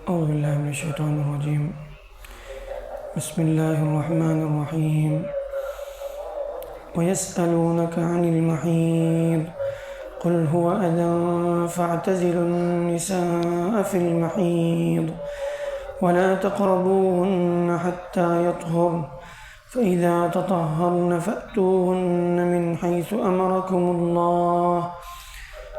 أعوذ بالله من الشيطان الرجيم. بسم الله الرحمن الرحيم. ويسألونك عن المحيض قل هو أذى فاعتزلوا النساء في المحيض ولا تقربوهن حتى يطهرن فإذا تطهرن فأتوهن من حيث أمركم الله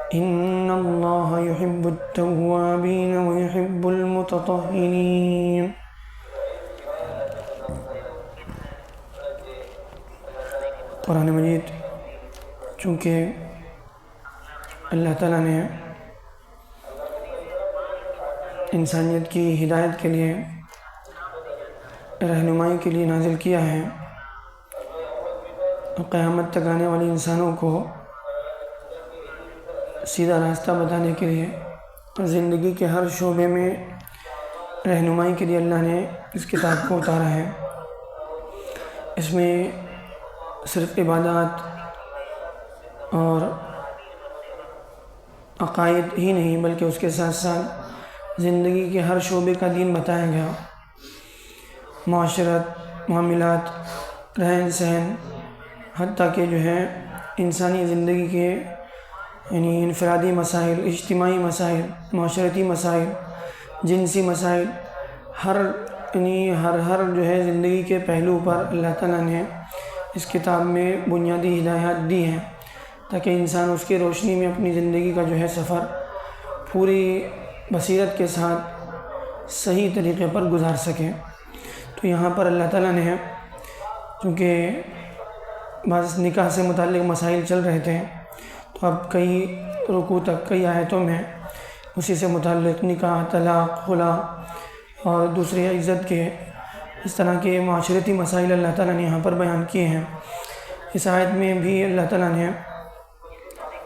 إن الله يحب التوابين ويحب المتطهرين. قرآن مجید چونکہ اللہ تعالیٰ نے انسانیت کی ہدایت کے لیے رہنمائی کے لیے نازل کیا ہے، قیامت تک آنے والے انسانوں کو سیدھا راستہ بتانے کے لیے زندگی کے ہر شعبے میں رہنمائی کے لیے اللہ نے اس کتاب کو اتارا ہے۔ اس میں صرف عبادات اور عقائد ہی نہیں بلکہ اس کے ساتھ ساتھ زندگی کے ہر شعبے کا دین بتایا گیا، معاشرت، معاملات، رہن سہن، حتیٰ کہ انسانی زندگی کے انفرادی مسائل، اجتماعی مسائل، معاشرتی مسائل، جنسی مسائل، ہر زندگی کے پہلو پر اللہ تعالیٰ نے اس کتاب میں بنیادی ہدایات دی ہیں تاکہ انسان اس کی روشنی میں اپنی زندگی کا سفر پوری بصیرت کے ساتھ صحیح طریقے پر گزار سکے۔ تو یہاں پر اللہ تعالیٰ نے چونکہ بعض نکاح سے متعلق مسائل چل رہے تھے تو اب کئی رکوع تک کئی آیتوں میں اسی سے متعلق نکاح، طلاق، خلا اور دوسری عزت کے اس طرح کے معاشرتی مسائل اللہ تعالیٰ نے یہاں پر بیان کیے ہیں۔ اس آیت میں بھی اللہ تعالیٰ نے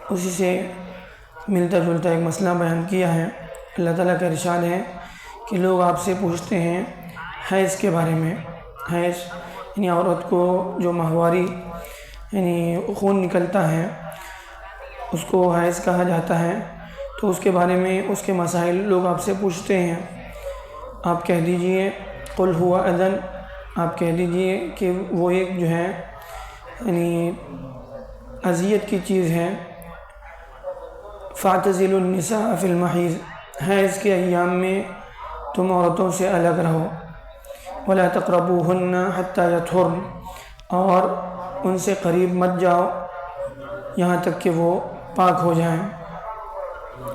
اسی سے ملتا جلتا ایک مسئلہ بیان کیا ہے۔ اللہ تعالیٰ کا ارشاد ہے کہ لوگ آپ سے پوچھتے ہیں حیض کے بارے میں۔ حیض عورت کو جو ماہواری خون نکلتا ہے اس کو حیض کہا جاتا ہے، تو اس کے بارے میں اس کے مسائل لوگ آپ سے پوچھتے ہیں۔ آپ کہہ دیجئے قل هو اذن، آپ کہہ دیجئے کہ وہ ایک اذیت کی چیز ہے۔ فاعتزلوا النساء فی المحیض، حیض کے ایام میں تم عورتوں سے الگ رہو۔ ولا تقربوهن حتی یطہرن، اور ان سے قریب مت جاؤ یہاں تک کہ وہ پاک ہو جائیں۔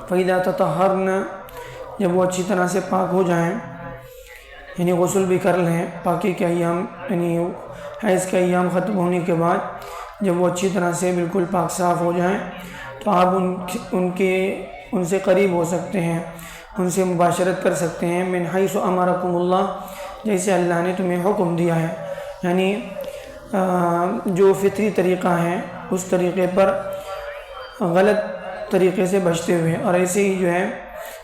فَإِذَا تَطَهَّرْنَ، جب وہ اچھی طرح سے پاک ہو جائیں، غسل بھی کر لیں، پاکی کے ایام حیض کے ایام ختم ہونے کے بعد جب وہ اچھی طرح سے بالکل پاک صاف ہو جائیں تو آپ ان سے قریب ہو سکتے ہیں، ان سے مباشرت کر سکتے ہیں۔ من حیث امرکم اللہ، جیسے اللہ نے تمہیں حکم دیا ہے، جو فطری طریقہ ہے اس طریقے پر غلط طریقے سے بچتے ہوئے، اور ایسے ہی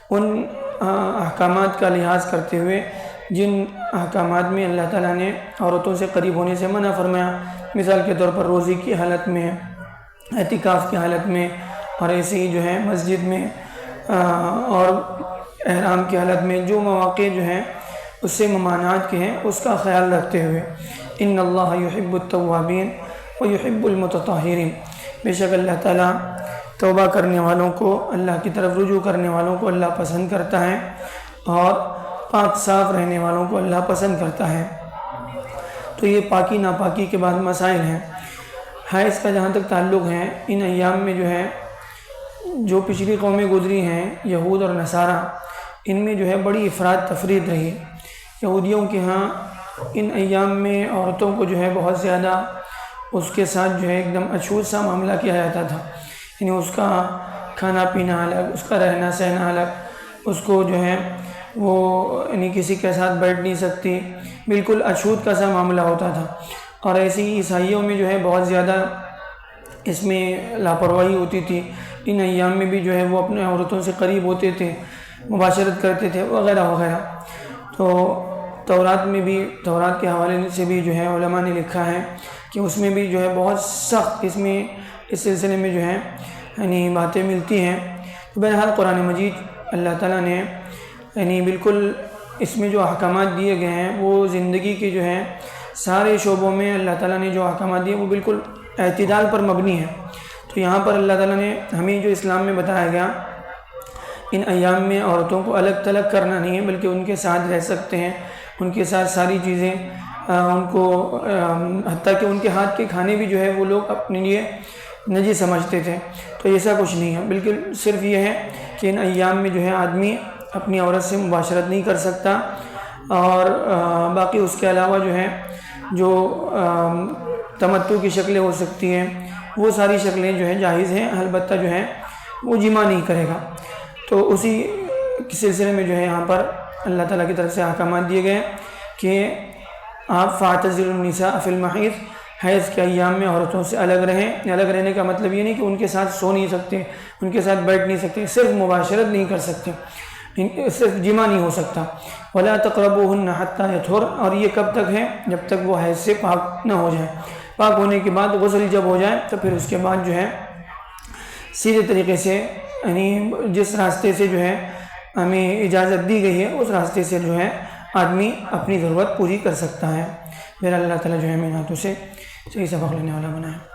ان احکامات کا لحاظ کرتے ہوئے جن احکامات میں اللہ تعالیٰ نے عورتوں سے قریب ہونے سے منع فرمایا، مثال کے طور پر روزے کی حالت میں، اعتکاف کی حالت میں، اور ایسے ہی مسجد میں اور احرام کی حالت میں جو مواقع اس سے ممانعات کے ہیں اس کا خیال رکھتے ہوئے۔ ان اللہ یحب التوابین ویحب المتطہرین، بے شک اللہ تعالیٰ توبہ کرنے والوں کو، اللہ کی طرف رجوع کرنے والوں کو اللہ پسند کرتا ہے، اور پاک صاف رہنے والوں کو اللہ پسند کرتا ہے۔ تو یہ پاکی ناپاکی کے بعد مسائل ہیں۔ حیض کا جہاں تک تعلق ہے، ان ایام میں جو پچھلی قومیں گزری ہیں، یہود اور نصارہ، ان میں بڑی افراد تفرید رہی۔ یہودیوں کے ہاں ان ایام میں عورتوں کو بہت زیادہ اس کے ساتھ ایک دم اچھوت سا معاملہ کیا جاتا تھا، اس کا کھانا پینا الگ، اس کا رہنا سہنا الگ، اس کو وہ کسی کے ساتھ بیٹھ نہیں سکتی، بالکل اچھوت کا سا معاملہ ہوتا تھا۔ اور ایسی عیسائیوں میں بہت زیادہ اس میں لاپرواہی ہوتی تھی۔ ان ایام میں بھی وہ اپنے عورتوں سے قریب ہوتے تھے، مباشرت کرتے تھے وغیرہ وغیرہ۔ تو تورات میں بھی، تورات کے حوالے سے بھی علماء نے لکھا ہے کہ اس میں بھی بہت سخت اس سلسلے میں باتیں ملتی ہیں۔ تو بہرحال قرآن مجید اللہ تعالیٰ نے یعنی بالکل اس میں جو احکامات دیے گئے ہیں وہ زندگی کے جو ہیں سارے شعبوں میں اللہ تعالیٰ نے جو احکامات دیے وہ بالکل اعتدال پر مبنی ہے۔ تو یہاں پر اللہ تعالیٰ نے ہمیں جو اسلام میں بتایا گیا ان ایام میں عورتوں کو الگ تلگ کرنا نہیں ہے، بلکہ ان کے ساتھ رہ سکتے ہیں، ان کے ساتھ ساری چیزیں ان کو حتیٰ کہ ان کے ہاتھ کے کھانے بھی جو ہے وہ لوگ اپنے لیے نجی سمجھتے تھے، تو ایسا کچھ نہیں ہے۔ بالکل صرف یہ ہے کہ ان ایام میں جو ہے آدمی اپنی عورت سے مباشرت نہیں کر سکتا، اور باقی اس کے علاوہ جو ہے جو تمتع کی شکلیں ہو سکتی ہیں وہ ساری شکلیں جو ہیں جائز ہیں، البتہ جو ہے وہ جمع نہیں کرے گا۔ تو اسی سلسلے میں جو ہے یہاں پر اللہ تعالیٰ کی طرف سے احکامات دیے گئے کہ آپ فاعتزلوا النساء فی المحیض، حیض کے ایام میں عورتوں سے الگ رہیں۔ الگ رہنے کا مطلب یہ نہیں کہ ان کے ساتھ سو نہیں سکتے، ان کے ساتھ بیٹھ نہیں سکتے، صرف مباشرت نہیں کر سکتے، صرف جمع نہیں ہو سکتا۔ ولا تقربوہن حتی یطہر، اور یہ کب تک ہے؟ جب تک وہ حیض سے پاک نہ ہو جائے۔ پاک ہونے کے بعد غسل جب ہو جائے تو پھر اس کے بعد جو ہے سیدھے طریقے سے، یعنی جس راستے سے جو ہے ہمیں اجازت دی گئی ہے اس راستے سے جو ہے آدمی اپنی ضرورت پوری کر سکتا ہے۔ پھر اللہ تعالیٰ جو ہے ہمیں ہاتھوں سے صحیح سبق لینے والا بنائے۔